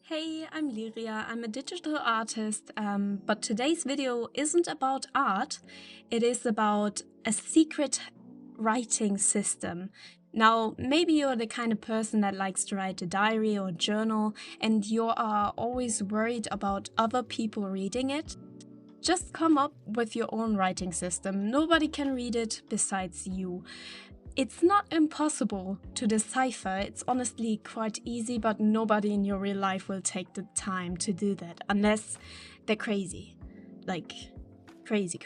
Hey, I'm Liria. I'm a digital artist, but today's video isn't about art. It is about a secret writing system. Now, maybe you're the kind of person that likes to write a diary or journal, and you are always worried about other people reading it. Just come up with your own writing system. Nobody can read it besides you. It's not impossible to decipher, it's honestly quite easy, but nobody in your real life will take the time to do that unless they're crazy. Like, crazy.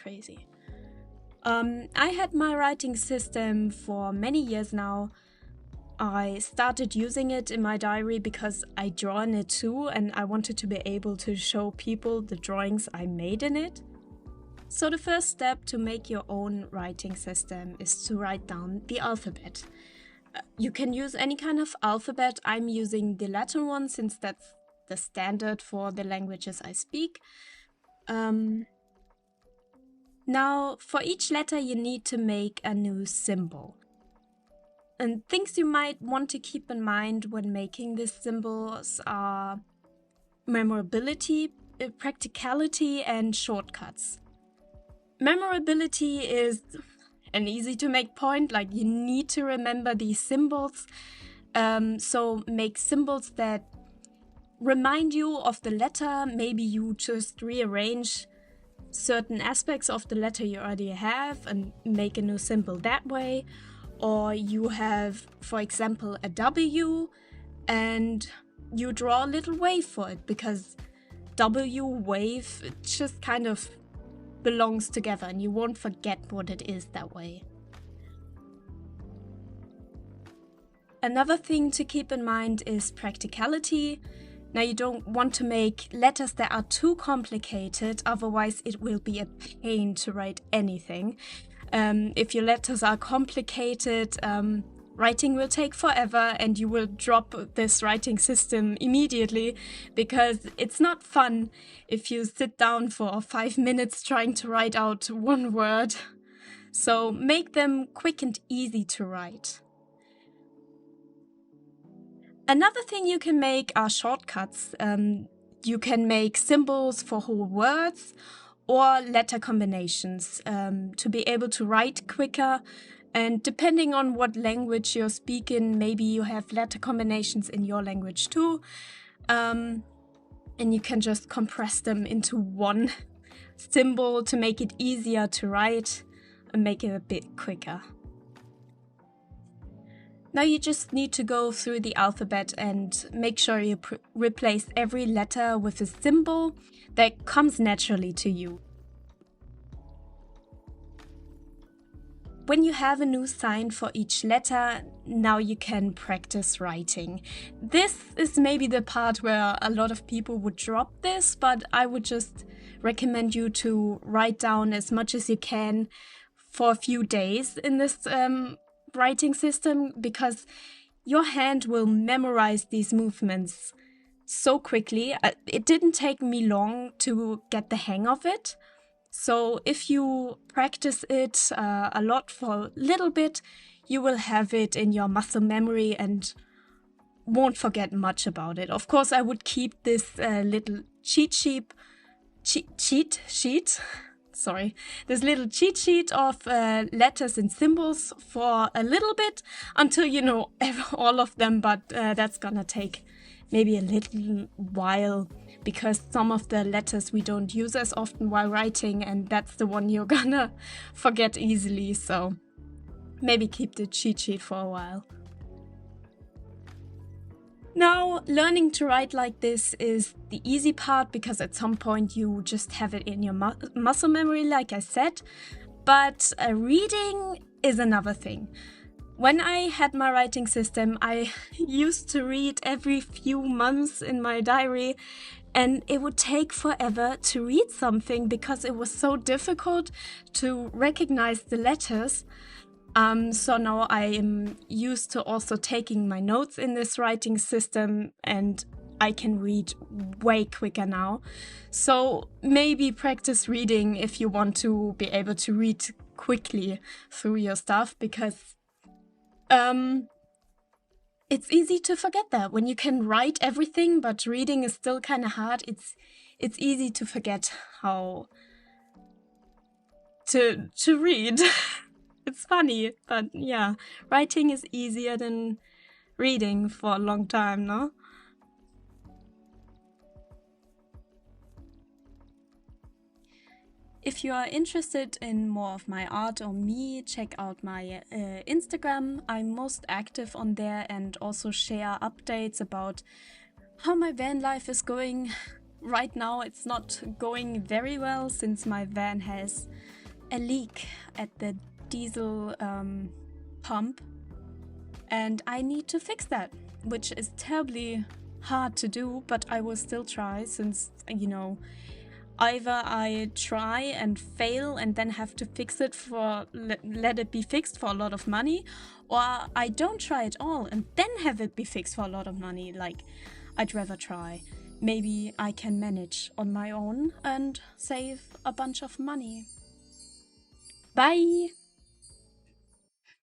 I had my writing system for many years now. I started using it in my diary because I draw in it too, and I wanted to be able to show people the drawings I made in it. So the first step to make your own writing system is to write down the alphabet. You can use any kind of alphabet. I'm using the Latin one since that's the standard for the languages I speak. Now, for each letter you need to make a new symbol. And things you might want to keep in mind when making these symbols are memorability, practicality, and shortcuts. Memorability is an easy to make point, like you need to remember these symbols. So make symbols that remind you of the letter. Maybe you just rearrange certain aspects of the letter you already have and make a new symbol that way. Or you have, for example, a W and you draw a little wave for it because W, wave, it just kind of belongs together and you won't forget what it is that way. Another thing to keep in mind is practicality. Now, you don't want to make letters that are too complicated, otherwise it will be a pain to write anything. If your letters are complicated, writing will take forever and you will drop this writing system immediately because it's not fun if you sit down for 5 minutes trying to write out one word. So make them quick and easy to write. Another thing you can make are shortcuts. You can make symbols for whole words or letter combinations to be able to write quicker. And depending on what language you're speaking, maybe you have letter combinations in your language too. And you can just compress them into one symbol to make it easier to write and make it a bit quicker. Now you just need to go through the alphabet and make sure you replace every letter with a symbol that comes naturally to you. When you have a new sign for each letter, now you can practice writing. This is maybe the part where a lot of people would drop this, but I would just recommend you to write down as much as you can for a few days in this writing system, because your hand will memorize these movements so quickly. It didn't take me long to get the hang of it. So if you practice it a lot for a little bit, you will have it in your muscle memory and won't forget much about it. Of course, I would keep this little cheat sheet of letters and symbols for a little bit until you know all of them, but that's gonna take maybe a little while because some of the letters we don't use as often while writing, and that's the one you're gonna forget easily, so maybe keep the cheat sheet for a while. Now, learning to write like this is the easy part because at some point you just have it in your muscle memory, like I said, but reading is another thing. When I had my writing system, I used to read every few months in my diary, and it would take forever to read something because it was so difficult to recognize the letters. So now I am used to also taking my notes in this writing system, and I can read way quicker now. So maybe practice reading if you want to be able to read quickly through your stuff, because it's easy to forget that. When you can write everything, but reading is still kind of hard, it's easy to forget how to read. It's funny, but yeah, writing is easier than reading for a long time, no? If you are interested in more of my art or me, check out my Instagram. I'm most active on there and also share updates about how my van life is going. Right now it's not going very well since my van has a leak at the diesel pump and I need to fix that, which is terribly hard to do, but I will still try since, you know, either I try and fail and then have to fix it for let it be fixed for a lot of money, or I don't try at all and then have it be fixed for a lot of money. Like, I'd rather try. Maybe I can manage on my own and save a bunch of money. Bye!